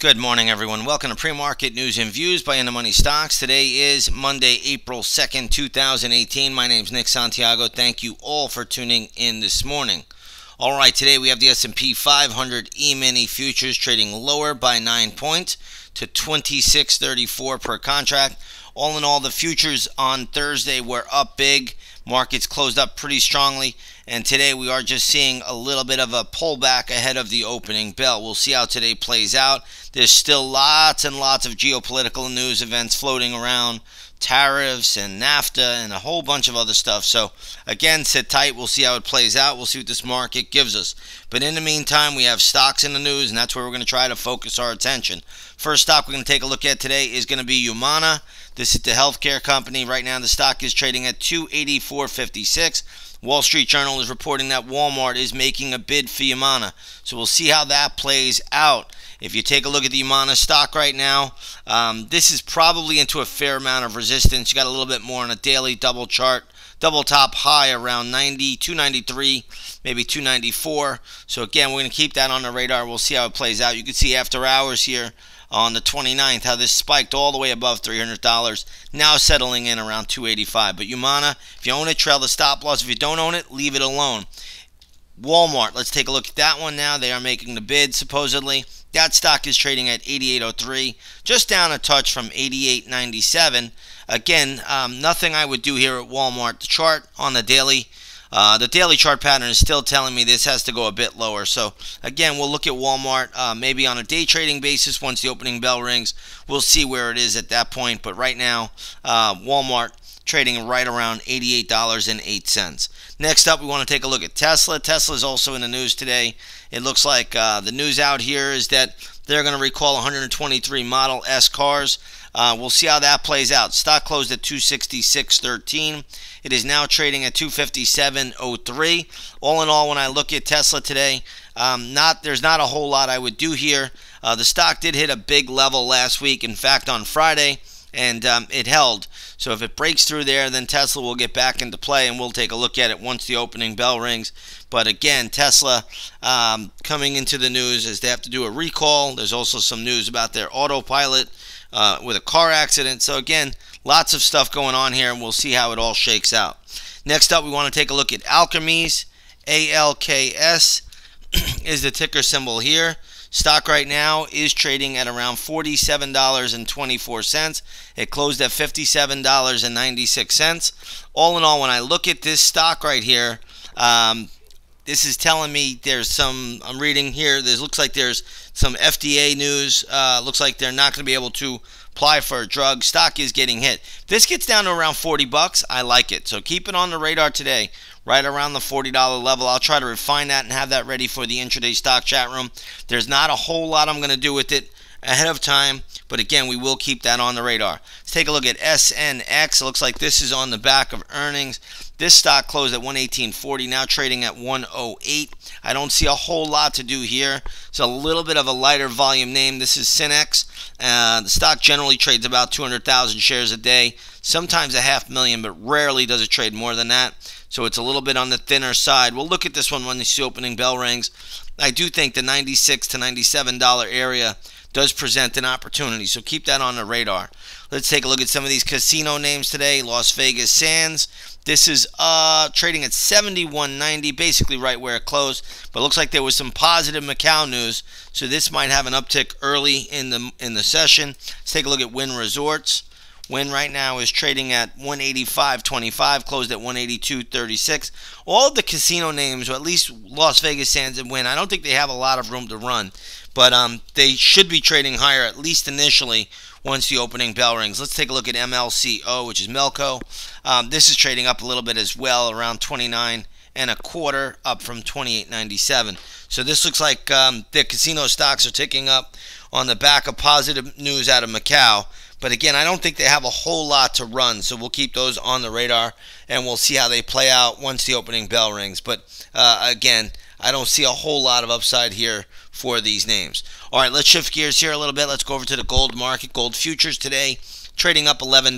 Good morning, everyone. Welcome to Pre-Market News and Views by In the Money Stocks. Today is Monday, April 2nd, 2018. My name is Nick Santiago. Thank you all for tuning in this morning. All right, today we have the S&P 500 E-mini futures trading lower by 9 points to 26.34 per contract. All in all, the futures on Thursday were up big. Markets closed up pretty strongly, and today we are just seeing a little bit of a pullback ahead of the opening bell. We'll see how today plays out. There's still lots and lots of geopolitical news events floating around, tariffs and NAFTA and a whole bunch of other stuff. So again, sit tight. We'll see how it plays out. We'll see what this market gives us. But in the meantime, we have stocks in the news, and that's where we're going to try to focus our attention. First stock we're going to take a look at today is going to be Humana. This is the healthcare company. Right now, the stock is trading at $284.56. Wall Street Journal is reporting that Walmart is making a bid for Humana. So we'll see how that plays out. If you take a look at the Humana stock right now, this is probably into a fair amount of resistance. You got a little bit more on a daily double chart. Double top high around 90, 293, maybe 294. So again, we're going to keep that on the radar. We'll see how it plays out. You can see after hours here on the 29th how this spiked all the way above $300. Now settling in around 285. But Humana, if you own it, trail the stop loss. If you don't own it, leave it alone. Walmart, let's take a look at that one now. They are making the bid, supposedly. That stock is trading at 88.03, just down a touch from 88.97. Again, nothing I would do here at Walmart. The chart on the daily chart pattern is still telling me this has to go a bit lower. So again, we'll look at Walmart maybe on a day trading basis once the opening bell rings. We'll see where it is at that point. But right now, Walmart trading right around $88.08. Next up, we want to take a look at Tesla. Tesla is also in the news today. It looks like the news out here is that they're going to recall 123 Model S cars. We'll see how that plays out. Stock closed at $266.13. It is now trading at $257.03. All in all, when I look at Tesla today, there's not a whole lot I would do here. The stock did hit a big level last week. In fact, on Friday, and it held. So if it breaks through there, then Tesla will get back into play, and we'll take a look at it once the opening bell rings. But again, Tesla coming into the news as they have to do a recall. There's also some news about their autopilot with a car accident. So again, lots of stuff going on here, and we'll see how it all shakes out. Next up, we want to take a look at ALKS. ALKS is the ticker symbol here. Stock right now is trading at around $47.24. It closed at $57.96. All in all, when I look at this stock right here, this is telling me there's some, I'm reading here, looks like there's some FDA news. Looks like they're not going to be able to apply for a drug. Stock is getting hit. If this gets down to around 40 bucks, I like it. So keep it on the radar today, right around the $40 level. I'll try to refine that and have that ready for the intraday stock chat room. There's not a whole lot I'm going to do with it ahead of time, but again, we will keep that on the radar. Let's take a look at SNX. It looks like this is on the back of earnings. This stock closed at 118.40, now trading at 108. I don't see a whole lot to do here. It's a little bit of a lighter volume name. This is Synex. The stock generally trades about 200,000 shares a day, sometimes 500,000, but rarely does it trade more than that. So it's a little bit on the thinner side. We'll look at this one when the opening bell rings. I do think the $96 to $97 area does present an opportunity, so keep that on the radar. Let's take a look at some of these casino names today. Las Vegas Sands. This is trading at $71.90, basically right where it closed. But it looks like there was some positive Macau news, so this might have an uptick early in the session. Let's take a look at Wynn Resorts. Wynn right now is trading at $185.25, closed at $182.36. All of the casino names, or at least Las Vegas Sands and Wynn, I don't think they have a lot of room to run, but they should be trading higher, at least initially, once the opening bell rings. Let's take a look at MLCO, which is Melco. This is trading up a little bit as well, around 29.25, up from 28.97. So this looks like the casino stocks are ticking up on the back of positive news out of Macau. But again, I don't think they have a whole lot to run, so we'll keep those on the radar, and we'll see how they play out once the opening bell rings. But again, I don't see a whole lot of upside here for these names. All right, let's shift gears here a little bit. Let's go over to the gold market. Gold futures today trading up $11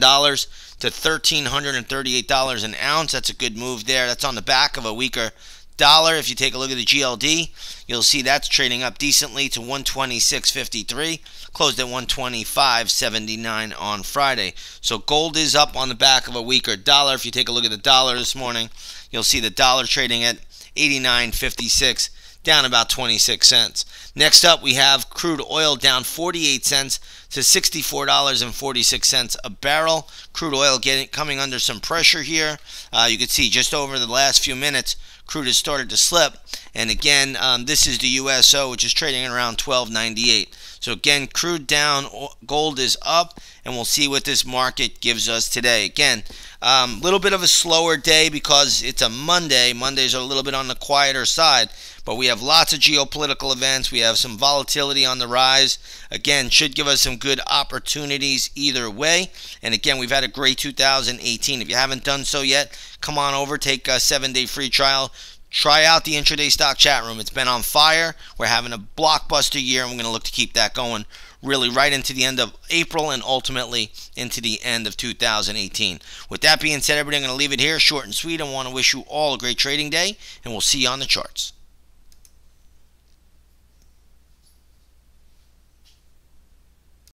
to $1,338 an ounce. That's a good move there. That's on the back of a weaker Dollar, if you take a look at the GLD, you'll see that's trading up decently to 126.53, closed at 125.79 on Friday. So gold is up on the back of a weaker dollar. If you take a look at the dollar this morning, you'll see the dollar trading at 89.56, down about 26 cents. Next up, we have crude oil down 48 cents to $64.46 a barrel. Crude oil coming under some pressure here. You can see just over the last few minutes, crude has started to slip. And again, this is the USO, which is trading at around $12.98. So again, crude down, gold is up, and we'll see what this market gives us today. Again, a little bit of a slower day because it's a Monday. Mondays are a little bit on the quieter side, but we have lots of geopolitical events. We have some volatility on the rise. Again, should give us some good opportunities either way. And again, we've had a great 2018. If you haven't done so yet, come on over, take a 7-day free trial. Try out the intraday stock chat room. It's been on fire. We're having a blockbuster year, and we're going to look to keep that going really right into the end of April and ultimately into the end of 2018. With that being said, everybody, I'm going to leave it here short and sweet. I want to wish you all a great trading day, and we'll see you on the charts.